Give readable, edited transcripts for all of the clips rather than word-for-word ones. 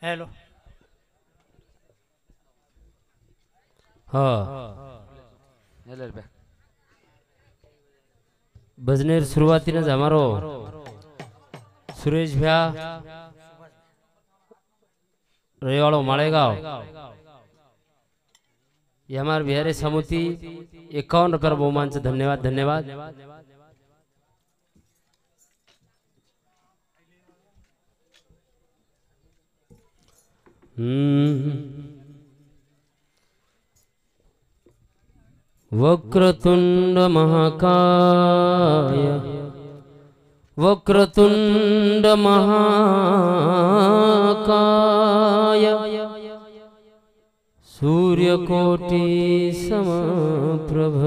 Hello हाँ भजनेर सुरुवातीनंच हमारो सुरेश भैया रेवाड़ो मालेगांव ये हमारे बिहारी समिति 51 रुपये बहुमान से धन्यवाद धन्यवाद। वक्रतुंड महाकाय वक्रतुंड महाकाय सूर्यकोटि समप्रभ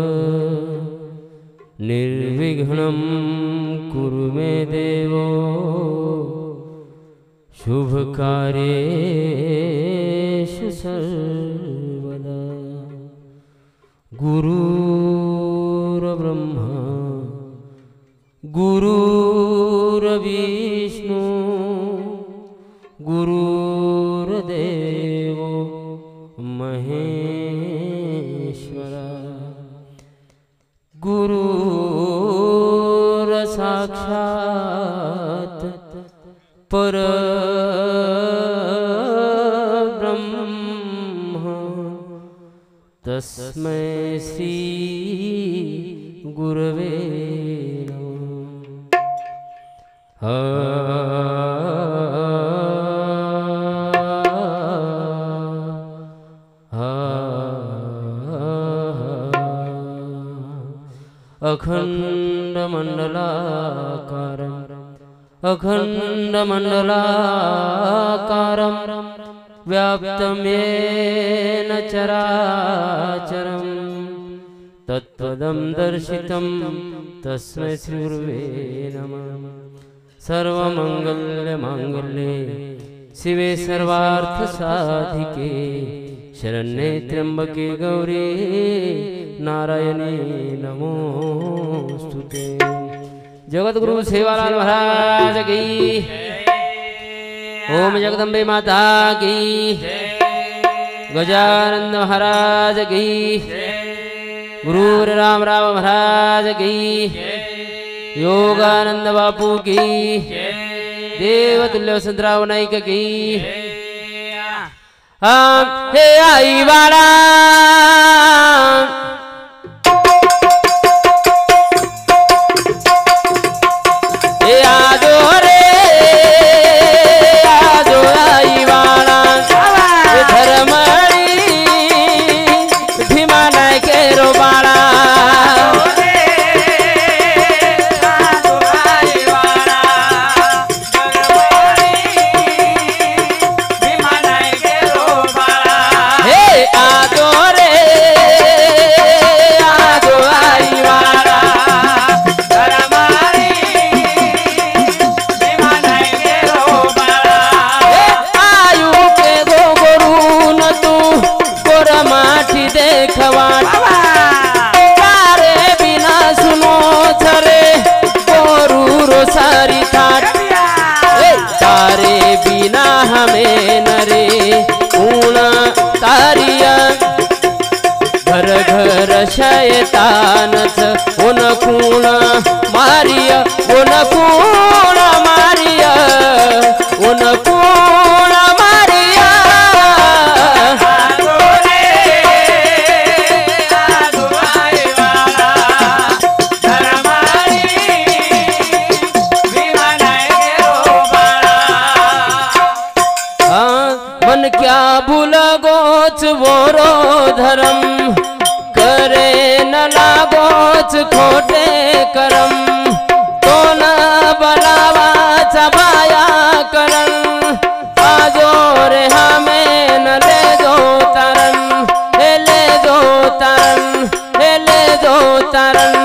निर्विघ्नं कुरु मे देवो शुभ कार्येषु सर्वदा। गुरुर्ब्रह्मा गुरुर्विष्णु गुरुर्देवो महेश्वरा गुरुर्साक्षात् परब्रह्म तस्मै श्री गुरवे अखण्डमण्डलाकारं व्याप्तं येन चराचरं तत्पदं दर्शितं तस्मै श्रीगुरुवे नमः। सर्वमङ्गलमाङ्गल्ये शिवे सर्वार्थसाधिके शरण्ये त्र्यंबके गौरी नारायणे नमोस्तुते। जगतगुरु सेवालाल महाराज की ओम जगदम्बे माता की गजानंद महाराज की गुरु राम राम महाराज की योगानंद बापू की देवतुल्य वसंतराव नाईक की हे आई वाला हमें नरे ऊना तारिया घर घर शैतानच उन कूण मारिया उन कूण मारिया उन कूण मारिया मन क्या भूल गोच वोरो धर्म करे न लागोच खोटे करम तो न बलावा चबाया करम आजो रे हमें न ले दो तरन ले दो तरन ले दो तरन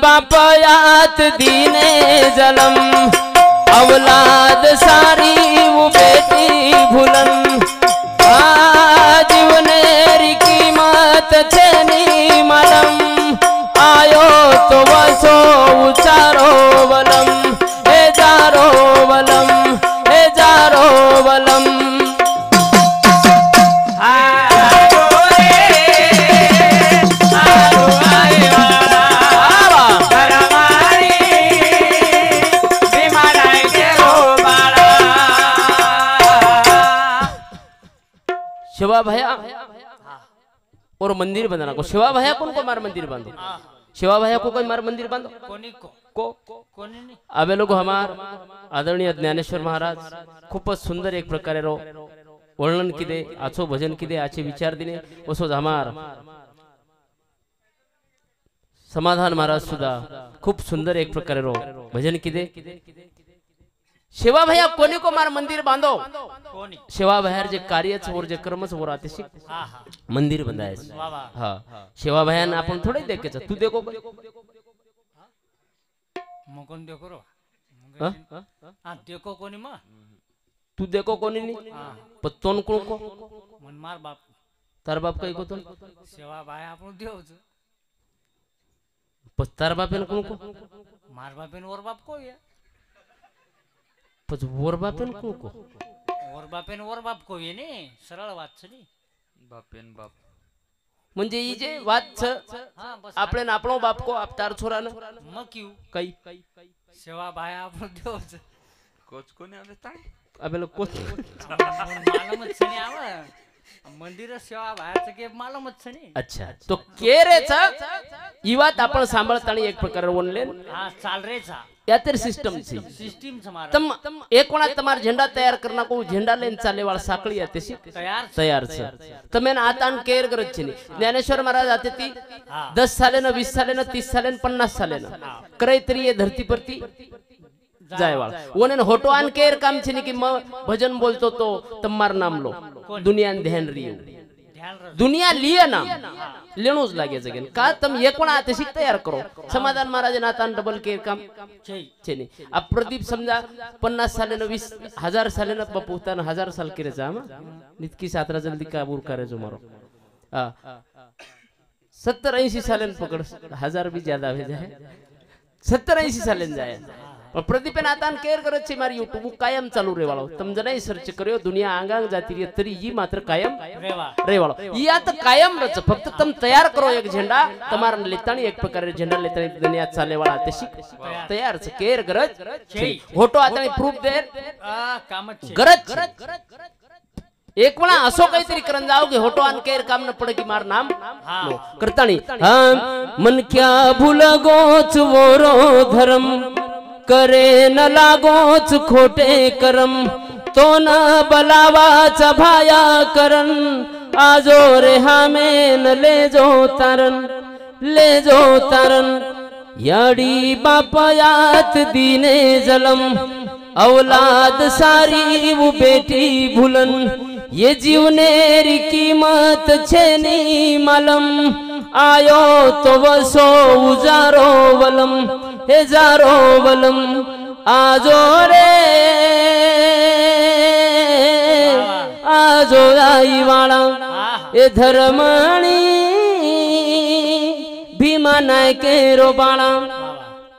बापयात दीने जलम औलाद सारी वो बेटी भूलन जीवनेरी कीमत छेनी मालम आयो तो वसो उचारो वलम हे जारो वलम हे जारो वलम शिवा भैया और मंदिर बनाना को शिवा भैया को मार मंदिर बांधो शिवा भैया को कोई मार मंदिर बांधो कोणी कोणी नाही अबे लोग हमार आदरणीय ज्ञानेश्वर महाराज खूपच सुंदर एक प्रकारे रो वर्णन किदे आचो भजन किदे आचे विचार दिने असोच हमार समाधान महाराज सुद्धा खूप सुंदर एक प्रकारे रो भजन किदे शिवा भैया कोणी को मार मंदिर बांधो कोणी शिवा भैया जे कार्यच और जे कर्मच वर आते शिक हा हा मंदिर बंधायचं वा वा हा शिवा भैया आपण थोडे देखेच तू देखो मग कोण देखो रो हा? हा देखो कोणी मग तू देखो कोणी नाही हा पत्तोन कोण को मन मार बाप तार बाप काही को तो सेवा बाय आपण देवच तार बापेन कोण को मार बापेन वर बाप को या पच वर बापेन कोण को वर बापेन वर बाप को ये ने सरळ वाच नी बापेन बाप म्हणजे ही जे वाद छ हा बस આપણે ને આપણો બાપ કો આપતાર છોરાને मग क्यू કઈ सेवा बाय आपण देवच कोच कोणी आले ताय अबे लोग को मालमच छनी आव मंदिर सेवा बाहेरचं के मालमच छनी अच्छा तो केरेचा ही વાત आपण सांभाळताना एक प्रकार वनले हा चाल रे चा या तर सिस्टम છે सिस्टम समारा तम एक वणा તમાર ઝંડા તૈયાર કરના કો ઝંડા લઈને ચાલે વાળ સાકળી આતે છે तयार છે તમે આતાન કેર કરત છે જ્ઞાનેશ્वर महाराज आते ती हा 10 साले न 20 साले न 30 साले न 50 साले न करे तरी ये धरती परती जायवाळ ओने होटो आन केर काम છે ને કે भजन बोलतो तो તમાર नाम लो दुनिया ध्यान रियो ध्यान रख दुनिया लिए ना लेणोच लागे जगेन का तम एक पण आते शिक तयार करो समाधान महाराज नातान डबल केर काम छै છે ને આ પ્રદીપ સમજા 50 साले न 20,000 साले न પોતાના 1000 साल करे जा नितकी सातरा जल्दी काबूर करे जो मारो 70-80 साले पकड़ 1000 भी ज्यादा हो जाए 70-80 साले जाए पण प्रदीप नातान केर करत છે મારી YouTube કાયમ ચાલુ રહેવાળો તમ જણાઈ સર્ચ કર્યો દુનિયા આંગાંગ જાતી રહી તરી ઈ માત્ર કાયમ रेवा રહેવાળો ઈ આ તો કાયમ રચ ફક્ત તમ તૈયાર કરો એક ઝંડા તમાર લેતાણી એક પ્રકારે ઝંડા લેતાણી દુનિયા ચાલેવાળા તે શીખ તૈયાર છે કેર ગરજ છે હોટો આતાણી પ્રૂફ દે आ कामच छै गरज एक वेळा असो काहीतरी करन जाओ की होटो आन केर काम न पडे की मार नाम लो करताणी मन क्या भूल गोच वोरो धर्म करे न लागोच खोटे करम तो न बलावाचा भाया करन आजो रे हामेन ले जो तारन याडी बापयात दीने जलम औलाद सारी वो बेटी भूलन ये जीवनेरी कीमत छेनी मालम आयो तो वसो उजारो वलम हे जारो वलम आजो रे आजो आई वाला ए धर्मणी भीमा नायके रो बाळा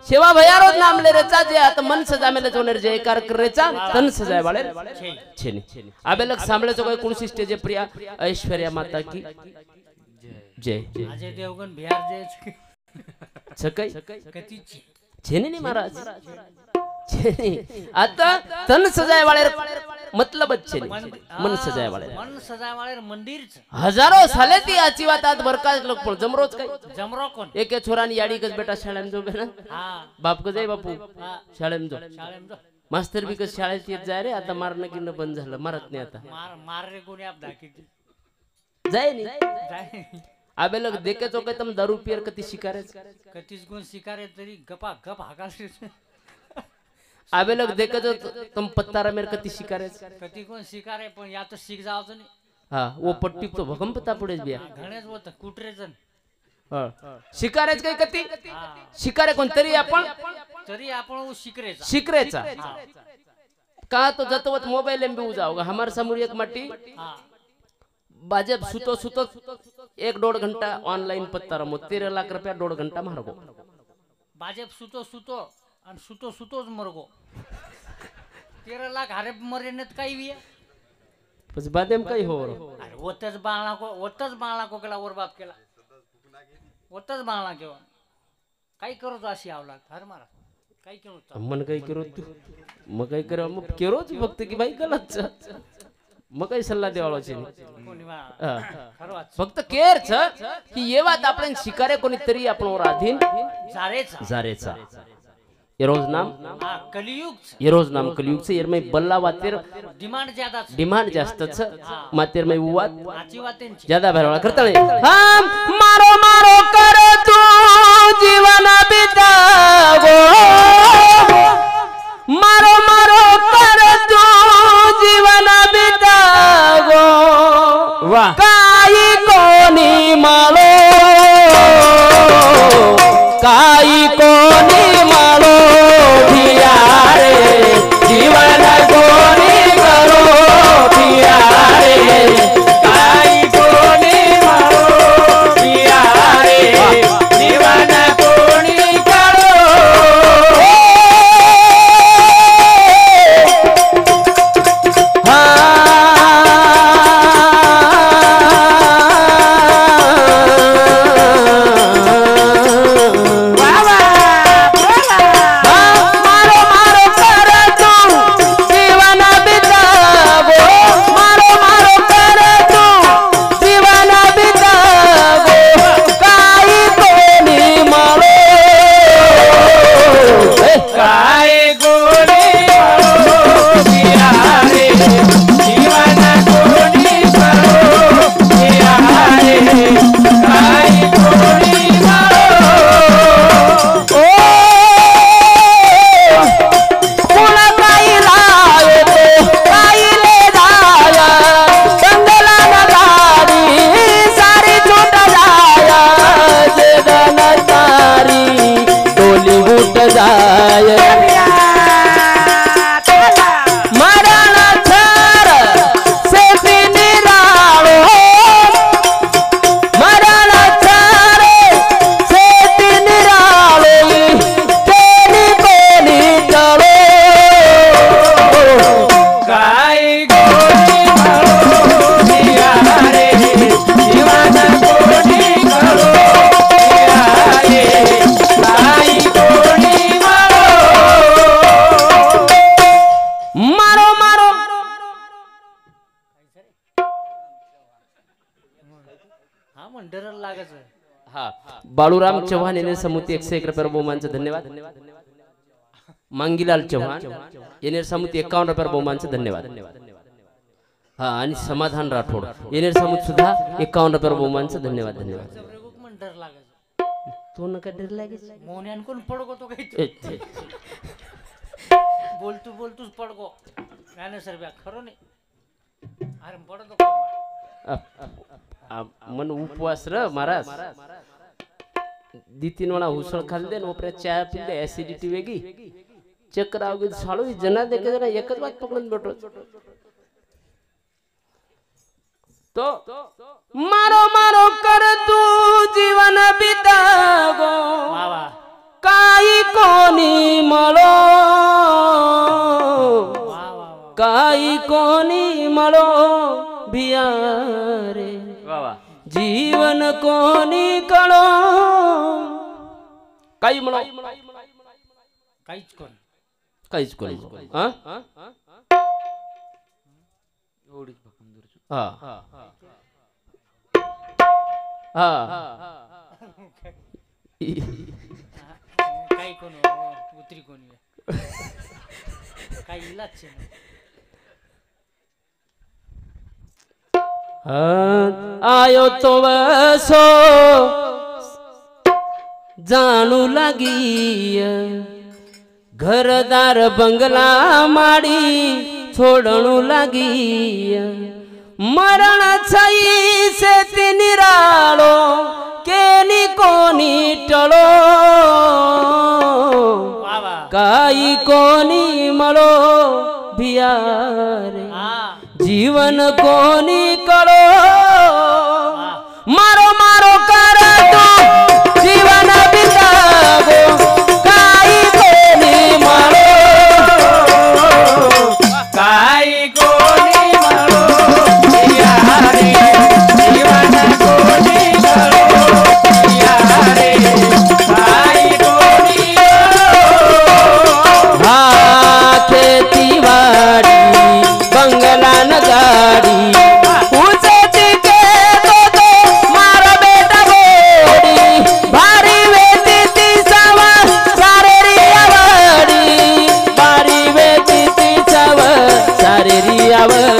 सेवा भयारो नाम ले रेचा जे आता मन सजामेले जोनेर जयकार कर रेचा तन सजाय वाले छेनी आबे लग सांभळे जो कोण स्टेज प्रिया ऐश्वर्या माता की जय अजय देवगन बिहार जे छकई कती छेनी नी महाराज छेनी आता तन सजाय वाले मतलब छेनी मन सजाय वाले मन सजाय वाले मंदिर छ हजारों साले ती आची वात आज बरकाच लोक पण जमरोज काय जमरो कोण एके छोरानी याडी कस बेटा शाळेम जो बेना हा बाप क जाय बापू हा शाळेम जो शाळेम जो मास्तर बी कस शाळेत येत जाय रे आता मारणं गिरणं बंद झालं मारत नाही आता मार रे कोणी आप दाखी जाय नी जाय आबे लोग देखे तो काय तम दारू पियर कती शिकारे कतीच गुण शिकारे तरी गपा गप हाकाल आबे लोग देखे तो तम पत्तारा मेर कती शिकारे कती गुण शिकारे पण या तो शिक जावचं नाही हाँ वो पट्टी तो भगम पता पड़े बिया घणेच होत कुटरेजन शिकारेच काही कती हा शिकारे कोणतरी आपण तरी आपण शिकरेचा शिकरेचा हा का तो जतवत मोबाइल में भी जाओगा हमारे समोर एक मट्टी हा बाजब सुतो सुतो 1-1.5 घंटा ऑनलाइन पत्ता रमो 13 लाख रुपया 1.5 घंटा मारगो भाजप सुतो सुतो आणि सुतो सुतोच मरगो 13 लाख हारे मरेनेत काही विया बस बादेम काही हो अरे ओतच बाळा को केला वर बाप केला ओतच बाळा केवा काही करतो अशी आवला हर मारा काही केलो मन काही करो तू मग काही करो मग केरोच फक्त की भाई गलत मग काही सल्ला देवाळो છે कोणी वा खरो वाच फक्त केर छ की ये बात आपण शिकारे कोणीतरी आपण राधीन जारेचा जारेचा ये रोज नाम हा कलियुग ये रोज नाम कलियुग से येर मै बल्ला वातेर डिमांड ज्यादा छ डिमांड जास्त छ मातेर मै वात आची वातेंची ज्यादा भरवाळा करताळे हम मारो मारो कर तू जीवन बितावो मारो मारो कर तू जीवन बितावो वाह काही कोणी मालो काही कोणी मालो भिया रे जीवन कोणी करो भिया रे काही कोणी मालो भिया रे जीवन कोणी करो बाळूराम चव्हाण याने समुती 101 रुपये बहुमानचं धन्यवाद मांगीलाल चव्हाण याने समुती 51 रुपये बहुमानचं धन्यवाद हा आणि समाधान राठोड याने समुती सुद्धा 51 रुपये बहुमानचं धन्यवाद धन्यवाद मन डर लागायचं तो नका डर लागेल मोन्यान कोण पडगो तो काही बोलतूच पडगो गाणे सर ब्या खरो नाही अरे पडतो मन उपवास र महाराज दी 3 वेळा उसळ खाल्ले न ओपरे चहा पिले ऍसिडिटी वेगी चक्कर आवगे साळो जना देखे जना एकच बात पकडून बैठो तो मारो मारो कर तू जीवन बितागो वा वा काही कोणी मळो वा वा काही कोणी मळो भिया रे वा वा जीवन कोणी कळो काही म्हणो काहीच कोणी हा काही कोण उतरी कोणी काही इलाज आयो तो वसो जानू लागी घरदार बंगला माड़ी छोड़नू लागी मरण छई से निरालो के निको जीवन कोनी कळो मारो मारो कर तो जीवन बितागो काई कोनी मळो काई कोनी मळो यारे जीवन कोनी कळो यारे काई कोनी हा खेतीवाडी बंगला न गाडी उंचची के तो मारा बेटा गोडी भारी वेती ती सावा सारेरी आवडी भारी वेती ती सावा सारेरी आवडी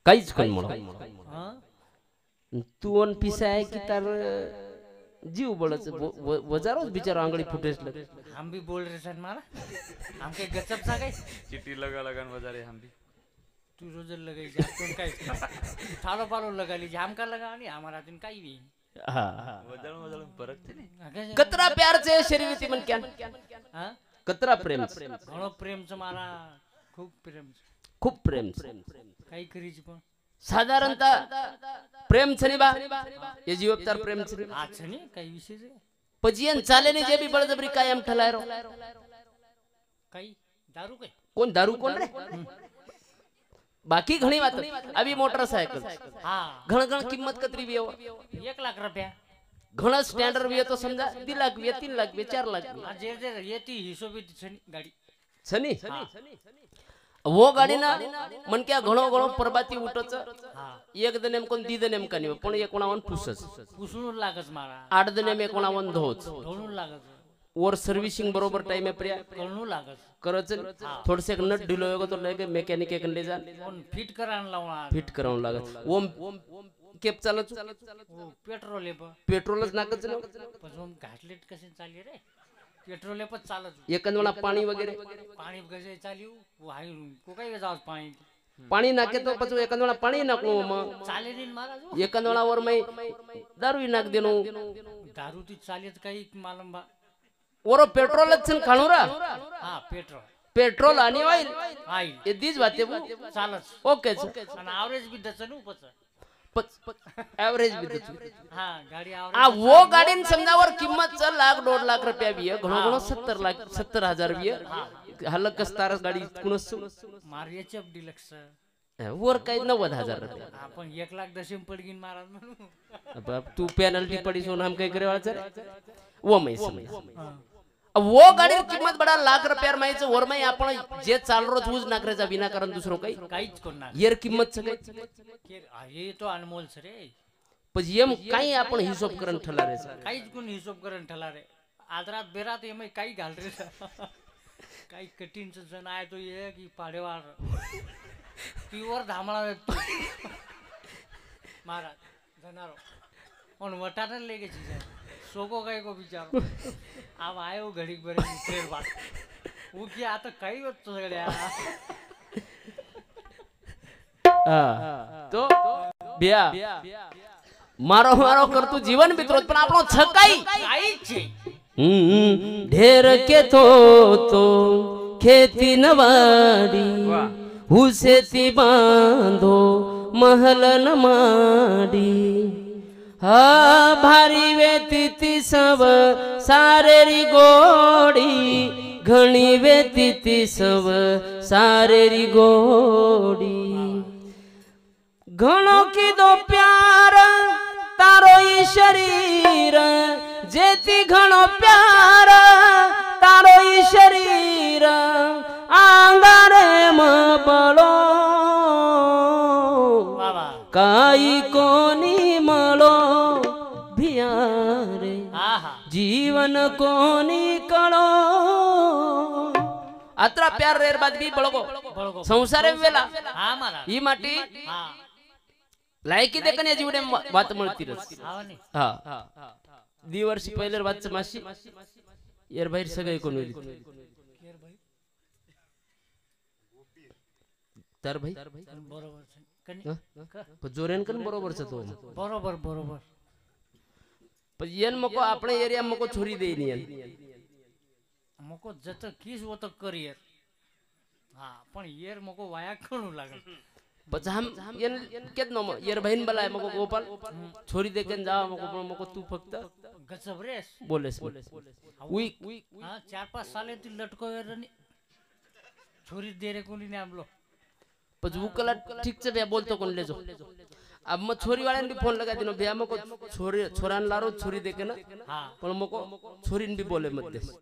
काहीच कोण म्हणा तू अन पिसा आहे की तार जीव बळच वजारोच बिचारा आंगडी फुटेस लग हम भी बोल रहे सर मारा हमके गचप सा गई चिट्ठी लगा लगन बजारे हम भी तू रोज लगाई जा तुम काय थालो पालो लगा ली जाम का लगा नहीं हमारा दिन काई भी हां वजन वजन फरक थे नहीं कतरा प्यार से शरीरती मन क्या हां कतरा प्रेम घणो प्रेम से मारा खूप प्रेम खूप प्रेम काही करीची पण साधारणतः प्रेम छनी बा ये जीवतार प्रेम छनी आज छनी काही विषय रे पजियन चाले ने जे भी बळजबरी कायम ठलाय रो काही दारू काय कोण दारू कोण रे बाकी घणी बात अभी मोटरसाइकिल हां घण घण किंमत कतरी भी हो 1 लाख रुपया घण स्टैंडर्ड भी तो समझा 2 लाख भी 3 लाख भी 4 लाख भी जे जे येती हिशोबी छनी गाडी छनी वो गाडी ना मन क्या घणो घणो परबाती उठच एक दनेम कोण दी दनेम का नाही पण 51 पुसस पुसून लागच मारा 8 दनेम 51 धोच ढोळून लागत और सर्विसिंग बरोबर टाइम है प्रिया कळणू लागत करच थोड़से एक नट ढिलो होगा तो लेके मैकेनिक के ले जा पण फिट करान लावणार फिट करावं लागत ओम केप चालत पेट्रोल आहे पेट्रोलच नाकच ना पण घाटलेट कसे चालले रे पेट्रोल पण चालत एकंदळा पाणी वगैरे पाणी कसे चालिव वाही को काही जाव पाणी पाणी नाके तो पछो एकंदळा पाणी नाको म चाले दिन महाराज एकंदळा वर मै दारू नाक देनो दारू ती चालेत काही मालूम बा ओरो पेट्रोलच छन खाणूरा हां पेट्रोल आणि ऑइल ऑइल ये दीज बाते चालत ओके आणि एवरेज भी दचन उपच एवरेज भी दचन हां गाडी एवरेज आ वो गाडीन समजावर किंमत 1 लाख 1.5 लाख रुपया भी घणो घणो 70,000 भी हलक कस्तारस गाडी कुणस मारियाचे डिलक्स वर काही 90,000 रुपया आपण 1 लाख दशम पडगीन महाराज म्हणू अब तू पेनल्टी पड़ी सो हम कई करे वाला वो मैं समझ वो गाडी किंमत बडा लाख रुपया माहिती वर मै आपण जे चाल रोज यूज नाकरेचा विनाकारण दुसरो काहीच करणार येर किंमत सगळे हे तो अनमोल सरे पण येम काही आपण हिशोब करून ठला रे काहीच कोण हिशोब करून ठला रे आदरात बेरात येम काही घाल रे काही कठीणच जण आहे तो ये की पाडेवार प्युअर धामळा व्यक्ती महाराज जनारो पण वटाने लेके चीज सोको काय को विचारो अब आयो घड़ी बरे तेर बात वो की आता काही होत सगळ्या तो बिया मारो मारो करतू जीवन बितरोत पण आपणो छकाई काहीच छे ढेर के तो खेती नवाडी हुसेती बांधो महल न माडी हा भारी वेती ती सब सारेरी गोडी घणी वेती ती सब सारेरी गोडी घणो की दो प्यार तारो ई शरीर जेती घणो प्यार तारो ई शरीर आंगारे मबलो काई कोनी मलो भिया मन को निकलो अत्रा प्यार रेर बाद भी बळगो बळगो संसारे वेला हा महाराज ही माटी हा लायकी देखने जीवने बात मिळती रस हा नाही हा दी वर्षी पहिल्या बात माशी यार बाहेर सगळे कोण होईल तर भाई बरोबर છે. कनी जोरेन कन बरोबर છે तो बरोबर बरोबर पण येन मको આપણે एरिया मको छोरी दे ની मको जत कीस वो तो करियर हा पण येर मको वाया घणું લાગે પછી हम येन केत नो येर बहीण बलाय मको गोपाल छोरी देकेन जावा मको पण मको तू फक्त गजब रेस बोलेस उई हा 4-5 साले ती लटको रे छोरी दे रे कोणी ने आमलो પછી ઉકલા ઠીક છે બે બોલતો કોણ લેજો अब मैं छोरी वाले भी फोन लगा दिनो भैया मको छोरी छोरान लारो छोरी देके ना हाँ पण मको छोरीन भी बोले मत दे